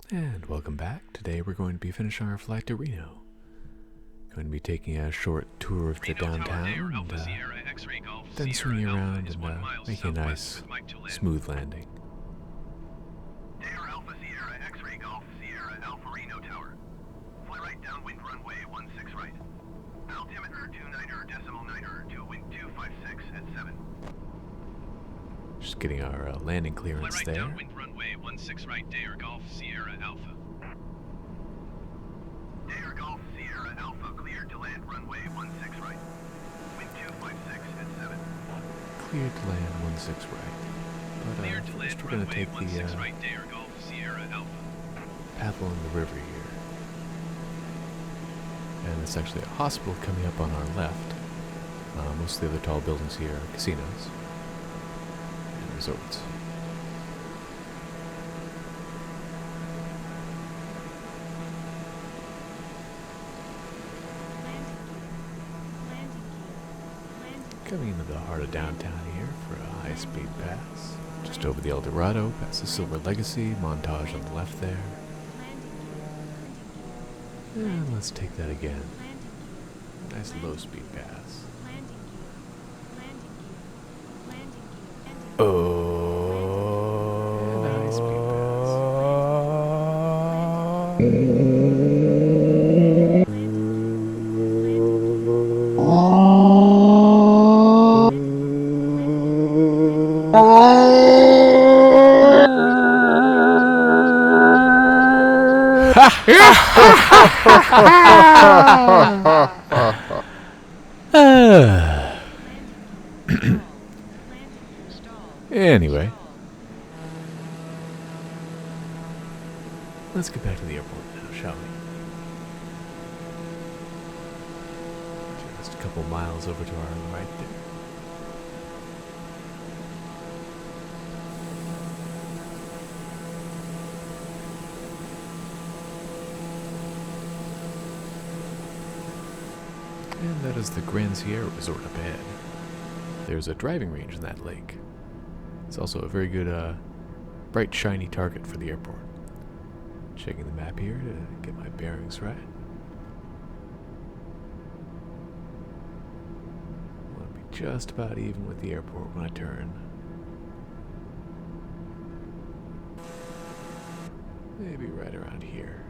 And welcome back. Today we're going to be finishing our flight to Reno. Going to be taking a short tour of the downtown, and then swinging around and making a nice, smooth landing. Dare Alpha Sierra X-Ray Golf Sierra Alpha Reno Tower. Fly right downwind runway 16 right. Altimeter 29er to wind 256 at 7. Just getting our landing clearance Fly right there. downwind runway 16 right. Dare Golf Sierra Alpha. Dare Golf Sierra Alpha cleared to land runway 16 right. Wind 256 at 7. Cleared to land 16 right. But first we're going to take the right. Dare Golf Sierra Alpha. path along the river here. And it's actually a hospital coming up on our left. Most of the other tall buildings here are casinos and resorts. Coming into the heart of downtown here for a high-speed pass. Just over the El Dorado, past the Silver Legacy, Montage on the left there. And let's take that again. Nice low-speed pass. Oh, and a high-speed Anyway, let's get back to the airport now, shall we? Just a couple miles over to our right there. And that is the Grand Sierra Resort up ahead. There's a driving range in that lake. It's also a very good, bright, shiny target for the airport. Checking the map here to get my bearings right. I want to be just about even with the airport when I turn. Maybe right around here.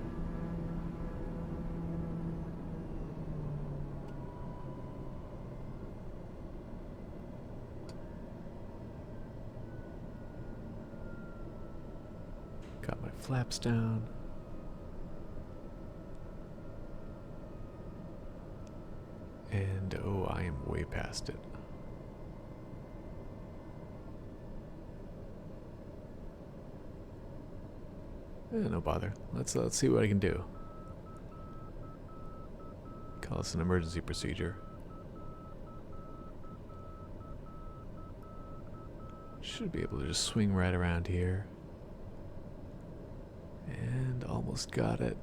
Got my flaps down. And oh, I am way past it. No bother. Let's see what I can do. Call this an emergency procedure. Should be able to just swing right around here. And almost got it.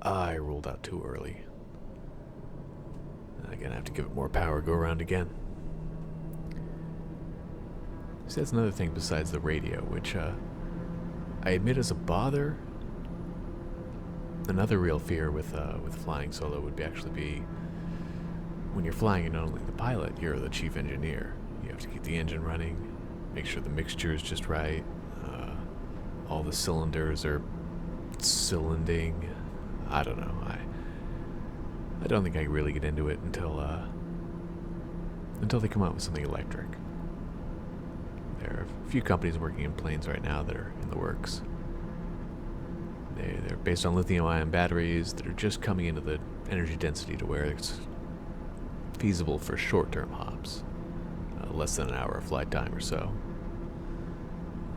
I rolled out too early. I'm gonna have to give it more power, go around again. See, that's another thing besides the radio, which I admit is a bother. Another real fear with flying solo would actually be when you're flying, you're not only the pilot, you're the chief engineer. You have to keep the engine running, make sure the mixture is just right. All the cylinders are cylinding. I don't know. I don't think I can really get into it until they come out with something electric. There are a few companies working in planes right now that are in the works. They're based on lithium-ion batteries that are just coming into the energy density to where it's feasible for short-term hops, less than an hour of flight time or so.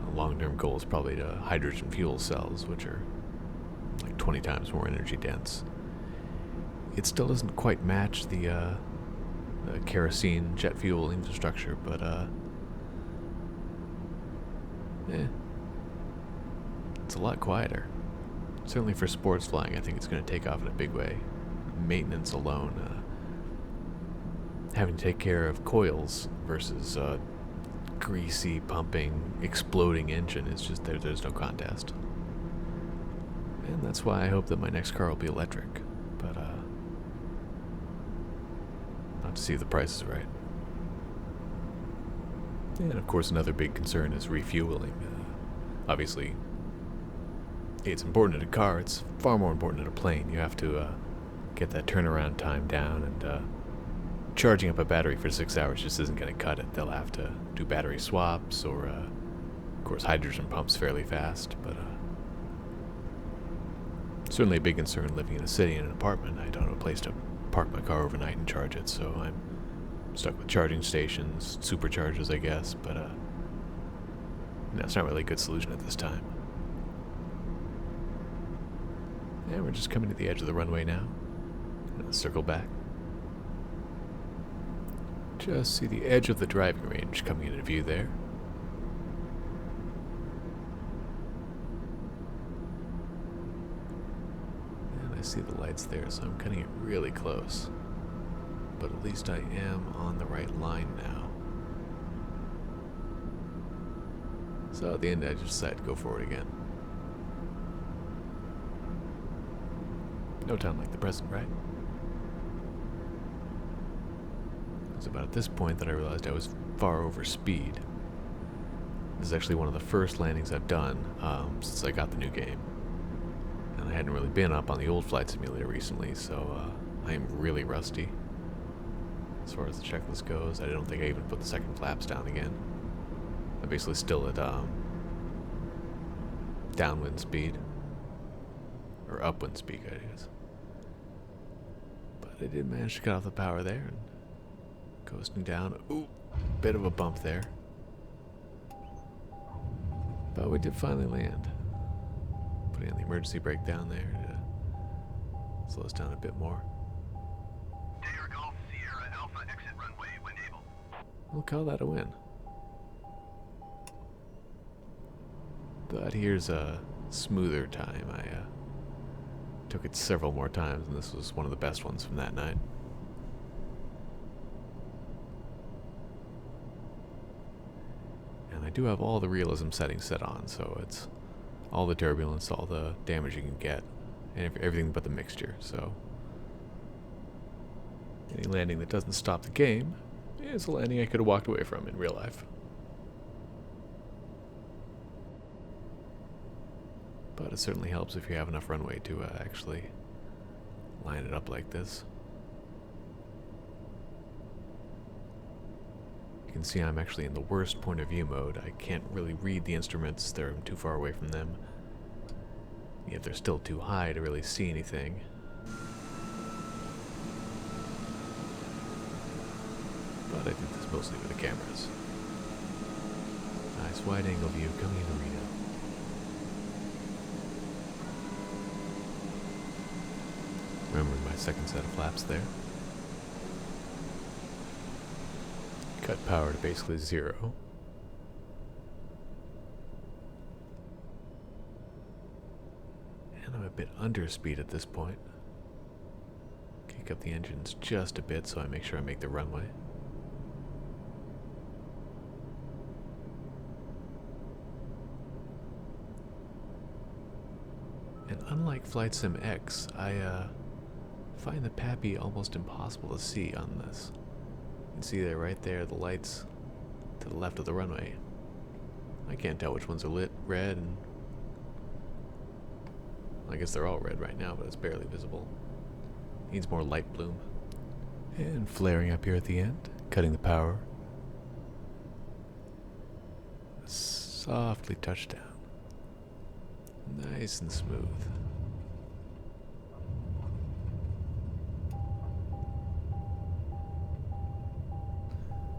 A long-term goal is probably to hydrogen fuel cells, which are like 20 times more energy dense. It still doesn't quite match the kerosene jet fuel infrastructure, but it's a lot quieter. Certainly for sports flying, I think it's going to take off in a big way. Maintenance alone, having to take care of coils versus greasy, pumping, exploding engine is just there's no contest. And that's why I hope that my next car will be electric. But, I'll have to see if the price is right. And of course, another big concern is refueling. Obviously, it's important in a car. It's far more important in a plane. You have to get that turnaround time down, and charging up a battery for 6 hours just isn't going to cut it. They'll have to do battery swaps, or, of course, hydrogen pumps fairly fast. But certainly a big concern living in a city in an apartment. I don't have a place to park my car overnight and charge it, so I'm stuck with charging stations, superchargers, I guess, but no, it's not really a good solution at this time. Yeah, we're just coming to the edge of the runway now. Let's circle back. Just see the edge of the driving range coming into view there. And I see the lights there, so I'm cutting it really close. But at least I am on the right line now. So at the end I just decided to go for it again. No time like the present, right? It was about at this point that I realized I was far over speed. This is actually one of the first landings I've done since I got the new game. And I hadn't really been up on the old flight simulator recently, so I am really rusty. As far as the checklist goes, I don't think I even put the second flaps down again. I'm basically still at downwind speed. Or upwind speed, I guess. But I did manage to cut off the power there and coasting down. Ooh, bit of a bump there. But we did finally land. Putting on the emergency brake down there to slow us down a bit more. Dare Golf Sierra Alpha exit runway when able. We'll call that a win. But here's a smoother time. I took it several more times, and this was one of the best ones from that night. And I do have all the realism settings set on, so it's all the turbulence, all the damage you can get, and everything but the mixture, so any landing that doesn't stop the game is a landing I could have walked away from in real life. But it certainly helps if you have enough runway to actually line it up like this. You can see I'm actually in the worst point of view mode. I can't really read the instruments, they're too far away from them. Yet they're still too high to really see anything. But I did this mostly for the cameras. Nice wide angle view coming into Reno. Remember my second set of flaps there. Cut power to basically 0. And I'm a bit under speed at this point. Kick up the engines just a bit so I make sure I make the runway. And unlike Flight Sim X, I find the PAPI almost impossible to see on this. You can see there, right there, the lights to the left of the runway. I can't tell which ones are lit red, and I guess they're all red right now, but it's barely visible. Needs more light bloom. And flaring up here at the end, cutting the power. Softly touch down. Nice and smooth.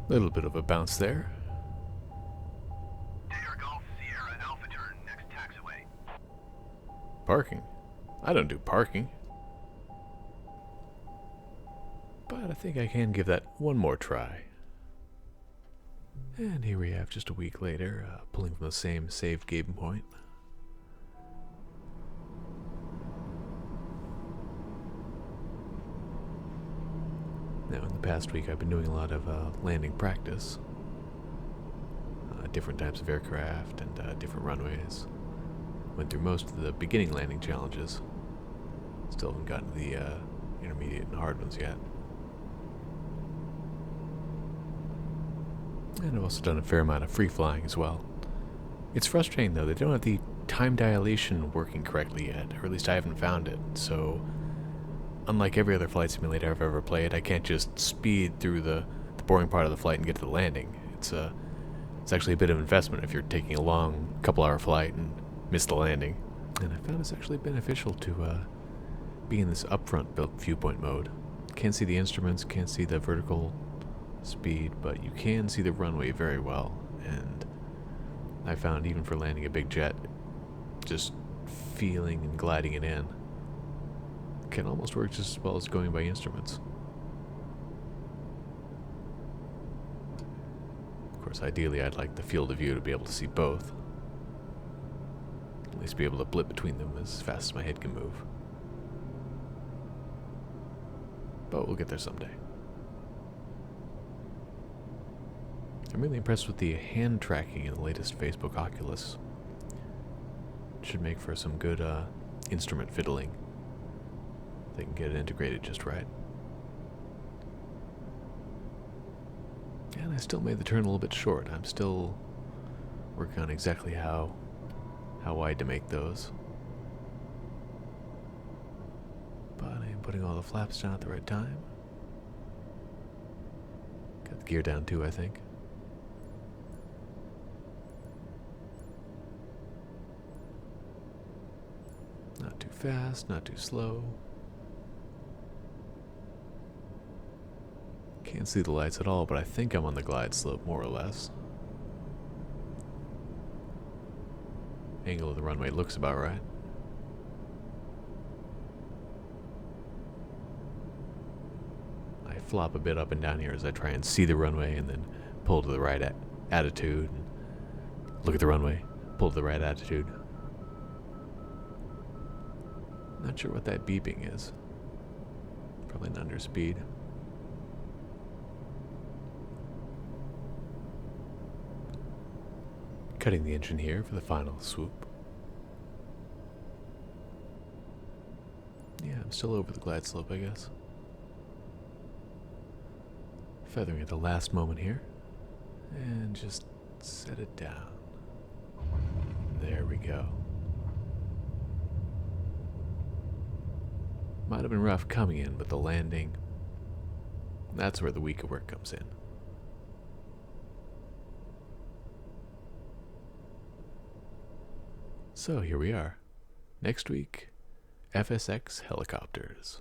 Little bit of a bounce there. Dare Golf Sierra Alpha turn next taxiway. Parking? I don't do parking. But I think I can give that one more try. And here we have just a week later, pulling from the same saved game point. Now, in the past week, I've been doing a lot of landing practice. different types of aircraft and different runways. Went through most of the beginning landing challenges. Still haven't gotten to the intermediate and hard ones yet. And I've also done a fair amount of free flying as well. It's frustrating though, they don't have the time dilation working correctly yet, or at least I haven't found it. So, unlike every other flight simulator I've ever played, I can't just speed through the boring part of the flight and get to the landing. It's actually a bit of investment if you're taking a long couple-hour flight and miss the landing. And I found it's actually beneficial to be in this upfront built viewpoint mode. Can't see the instruments, can't see the vertical speed, but you can see the runway very well. And I found even for landing a big jet, just feeling and gliding it in can almost work just as well as going by instruments. Of course, ideally I'd like the field of view to be able to see both. At least be able to blip between them as fast as my head can move. But we'll get there someday. I'm really impressed with the hand tracking in the latest Facebook Oculus. It should make for some good instrument fiddling. They can get it integrated just right. And I still made the turn a little bit short. I'm still working on exactly how wide to make those. But I am putting all the flaps down at the right time. Got the gear down too, I think. Not too fast, not too slow. Can't see the lights at all, but I think I'm on the glide slope, more or less. Angle of the runway looks about right. I flop a bit up and down here as I try and see the runway and then pull to the right attitude. And look at the runway, pull to the right attitude. Not sure what that beeping is. Probably an underspeed. Cutting the engine here for the final swoop. Yeah, I'm still over the glide slope, I guess. Feathering at the last moment here. And just set it down. There we go. Might have been rough coming in, but the landing, that's where the week of work comes in. So here we are. Next week, FSX helicopters.